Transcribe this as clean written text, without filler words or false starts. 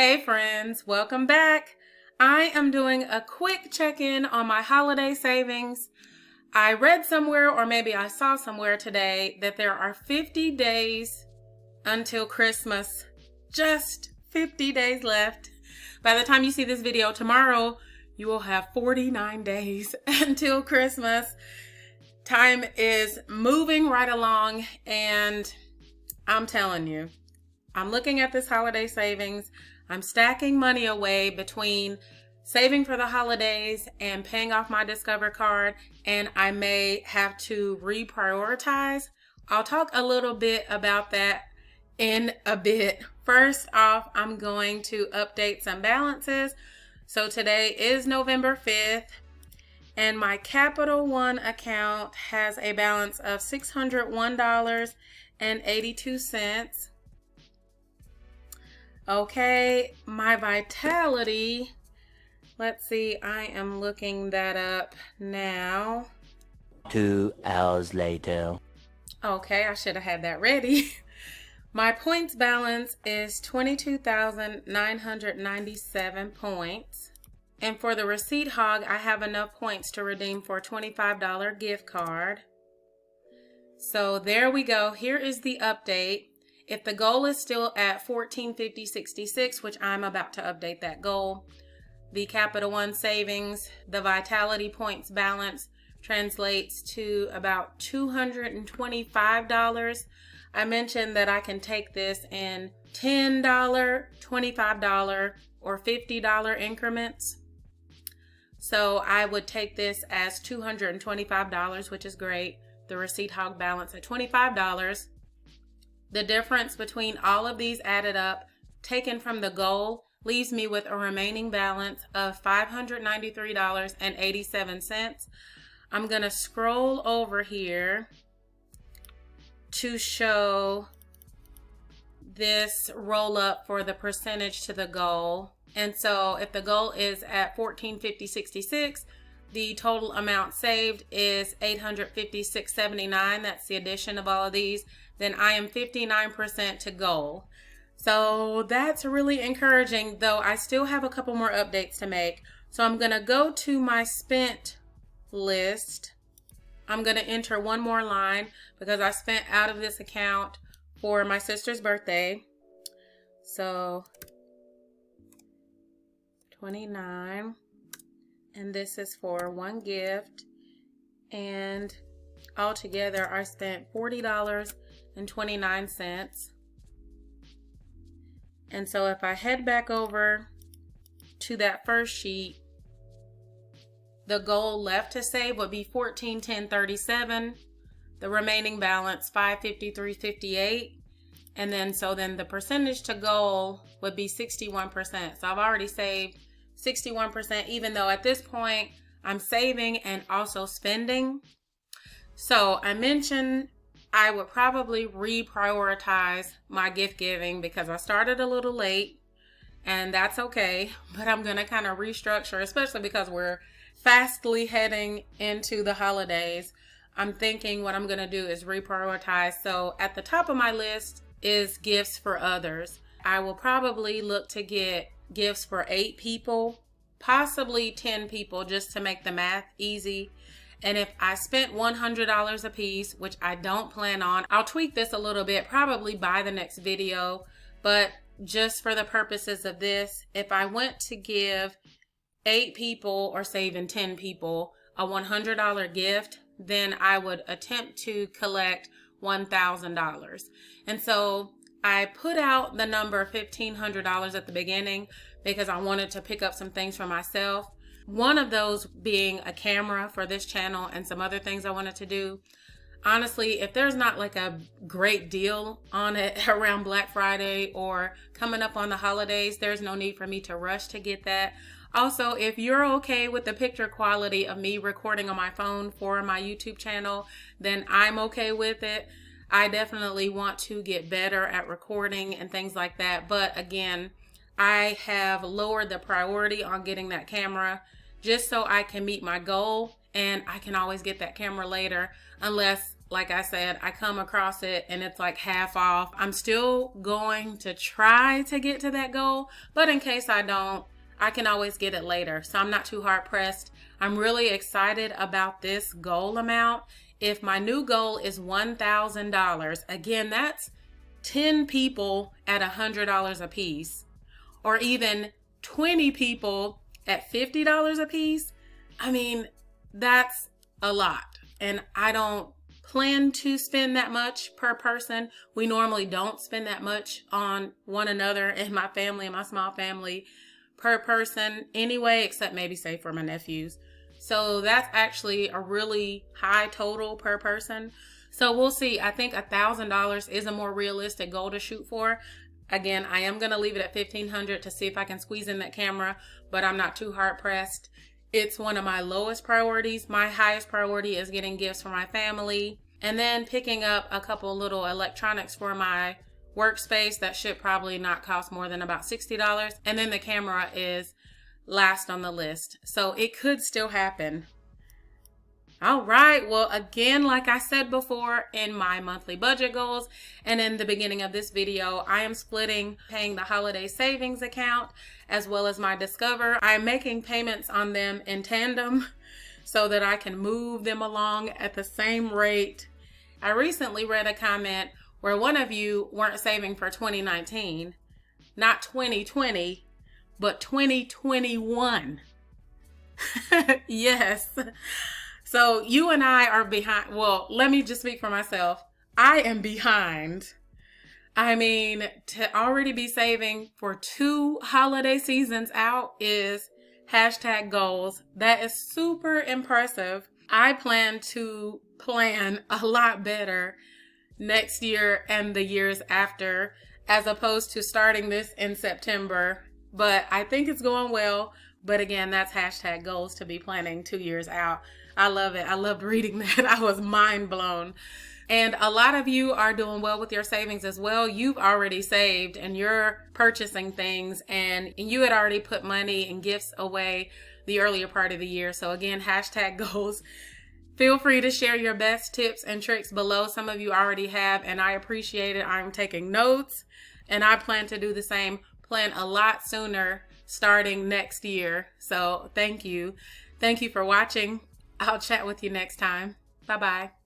Hey friends, welcome back. I am doing a quick check-in on my holiday savings. I read somewhere, or maybe I saw somewhere today, that there are 50 days until Christmas. Just 50 days left. By the time you see this video tomorrow, you will have 49 days until Christmas. Time is moving right along, and I'm telling you, I'm looking at this holiday savings. I'm stacking money away between saving for the holidays and paying off my Discover card, and I may have to reprioritize. I'll talk a little bit about that in a bit. First off, I'm going to update some balances. So today is November 5th, and my Capital One account has a balance of $601.82. Okay, my Vitality, let's see, I am looking that up now. 2 hours later. Okay, I should have had that ready. My points balance is 22,997 points. And for the receipt hog, I have enough points to redeem for a $25 gift card. So there we go. Here is the update. If the goal is still at 1450.66, which I'm about to update that goal, the Capital One savings, the Vitality points balance translates to about $225. I mentioned that I can take this in $10, $25, or $50 increments. So I would take this as $225, which is great. The receipt hog balance at $25. The difference between all of these added up, taken from the goal, leaves me with a remaining balance of $593.87. I'm going to scroll over here to show this roll up for the percentage to the goal. And so if the goal is at 1450.66, the total amount saved is $856.79. That's the addition of all of these. Then I am 59% to goal. So that's really encouraging, though I still have a couple more updates to make. So I'm going to go to my spent list. I'm going to enter one more line because I spent out of this account for my sister's birthday. So 29. And this is for one gift. And altogether I spent $40.29. And so if I head back over to that first sheet, the goal left to save would be $1410.37. The remaining balance $553.58. And then the percentage to goal would be 61%. So I've already saved 61%, even though at this point I'm saving and also spending. So I mentioned I would probably reprioritize my gift giving because I started a little late, and that's okay. But I'm going to kind of restructure, especially because we're fastly heading into the holidays. I'm thinking what I'm going to do is reprioritize. So at the top of my list is gifts for others. I will probably look to get gifts for 8 people, possibly 10 people, just to make the math easy. And if I spent $100 a piece, which I don't plan on, I'll tweak this a little bit, probably by the next video. But just for the purposes of this, if I went to give 8 people or say even 10 people a $100 gift, then I would attempt to collect $1,000. And so I put out the number $1,500 at the beginning because I wanted to pick up some things for myself. One of those being a camera for this channel and some other things I wanted to do. Honestly, if there's not like a great deal on it around Black Friday or coming up on the holidays, there's no need for me to rush to get that. Also, if you're okay with the picture quality of me recording on my phone for my YouTube channel, then I'm okay with it. I definitely want to get better at recording and things like that. But again, I have lowered the priority on getting that camera just so I can meet my goal, and I can always get that camera later unless like I said, I come across it and it's like half off. I'm still going to try to get to that goal, but in case I don't, I can always get it later. So I'm not too hard pressed. I'm really excited about this goal amount. If my new goal is $1,000, again, that's 10 people at $100 a piece, or even 20 people at $50 a piece. I mean, that's a lot. And I don't plan to spend that much per person. We normally don't spend that much on one another in my family, in my small family, per person anyway, except maybe say for my nephews. So that's actually a really high total per person. So we'll see. I think $1,000 is a more realistic goal to shoot for. Again, I am going to leave it at $1,500 to see if I can squeeze in that camera, but I'm not too hard pressed. It's one of my lowest priorities. My highest priority is getting gifts for my family and then picking up a couple little electronics for my workspace that should probably not cost more than about $60. And then the camera is last on the list. So it could still happen. All right. Well, again, like I said before in my monthly budget goals and in the beginning of this video, I am splitting paying the holiday savings account as well as my Discover. I'm making payments on them in tandem so that I can move them along at the same rate. I recently read a comment where one of you weren't saving for 2019, not 2020, but 2021. Yes. So you and I are behind. Well, let me just speak for myself. I am behind. I mean, to already be saving for 2 holiday seasons out is #goals. That is super impressive. I plan to plan a lot better next year and the years after, as opposed to starting this in September. But I think it's going well. But again, that's #goals to be planning 2 years out. I love it. I loved reading that. I was mind blown. And a lot of you are doing well with your savings as well. You've already saved and you're purchasing things, and you had already put money and gifts away the earlier part of the year. So again, #goals. Feel free to share your best tips and tricks below. Some of you already have, and I appreciate it. I'm taking notes, and I plan to do the same. Plan a lot sooner, starting next year. So thank you. Thank you for watching. I'll chat with you next time. Bye-bye.